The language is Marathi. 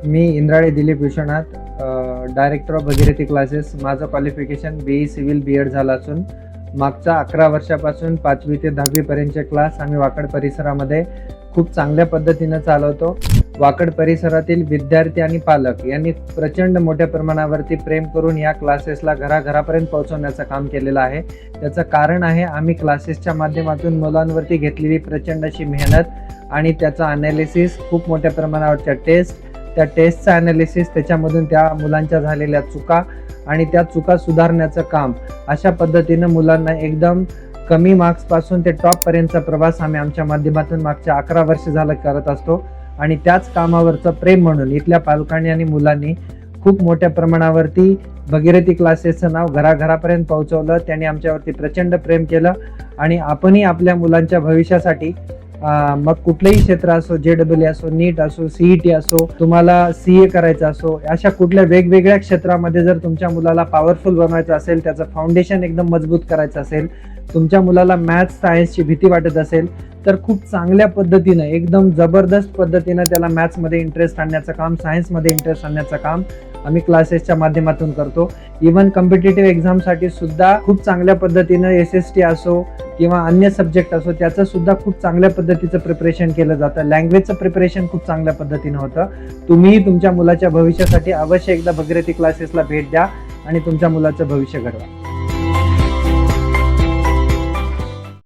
Me Indrale Dilip Vishwanath, director of Bhagirathi classes. माझं क्वालिफिकेशन BE सिव्हिल B.Ed झालं असून मागच्या 11 वर्षापासून 5वी ते 10वी पर्यंतचे क्लास आम्ही वाकड परिसरामध्ये खूप चांगल्या पद्धतीनं चालवतो. वाकड परिसरातील विद्यार्थी आणि पालक यांनी प्रचंड मोठ्या प्रमाणावरती प्रेम करून या क्लासेसला घराघरापर्यंत पोहोचवण्याचं काम केलेलं आहे. त्याचं कारण आहे आम्ही क्लासेसच्या माध्यमातून मुलांवरती घेतलेली प्रचंड अशी मेहनत आणि त्याचं ॲनालिसिस, खूप मोठ्या प्रमाणावरच्या त्या टेस्टचं ॲनालिसिस, त्याच्यामधून त्या मुलांच्या झालेल्या चुका आणि त्या चुका सुधारण्याचं काम. अशा पद्धतीनं मुलांना एकदम कमी मार्क्सपासून ते टॉपपर्यंतचा प्रवास आम्ही आमच्या माध्यमातून मागच्या 11 वर्ष झालं करत असतो. आणि त्याच कामावरचं प्रेम म्हणून इथल्या पालकांनी आणि मुलांनी खूप मोठ्या प्रमाणावरती भगीरथी क्लासेसचं नाव घराघरापर्यंत पोहोचवलं. त्यांनी आमच्यावरती प्रचंड प्रेम केलं आणि आपणही आपल्या मुलांच्या भविष्यासाठी मग कुठलंही क्षेत्र असो, JEE असो, नीट असो, CET असो, तुम्हाला CA करायचं असो, अशा कुठल्या वेगवेगळ्या क्षेत्रामध्ये जर तुमच्या मुलाला पॉवरफुल बनवायचं असेल, त्याचं फाउंडेशन एकदम मजबूत करायचं असेल, तुमच्या मुलाला मॅथ्स सायन्सची भीती वाटत असेल, तर खूप चांगल्या पद्धतीनं, एकदम जबरदस्त पद्धतीनं त्याला मॅथ्समध्ये इंटरेस्ट आणण्याचं काम, सायन्समध्ये इंटरेस्ट आणण्याचं काम आम्ही क्लासेसच्या माध्यमातून करतो. इव्हन कॉम्पिटिटिव्ह एक्झामसाठी सुद्धा खूप चांगल्या पद्धतीनं SST असो किंवा अन्य सब्जेक्ट असो, त्याचं सुद्धा खूप चांगल्या पद्धतीचं प्रिपरेशन केलं जातं. लँग्वेजचं प्रिपरेशन खूप चांगल्या पद्धतीनं होतं. तुम्हीही तुमच्या मुलाच्या भविष्यासाठी अवश्य एकदा भगीरथी क्लासेसला भेट द्या आणि तुमच्या मुलाचं भविष्य घडवा.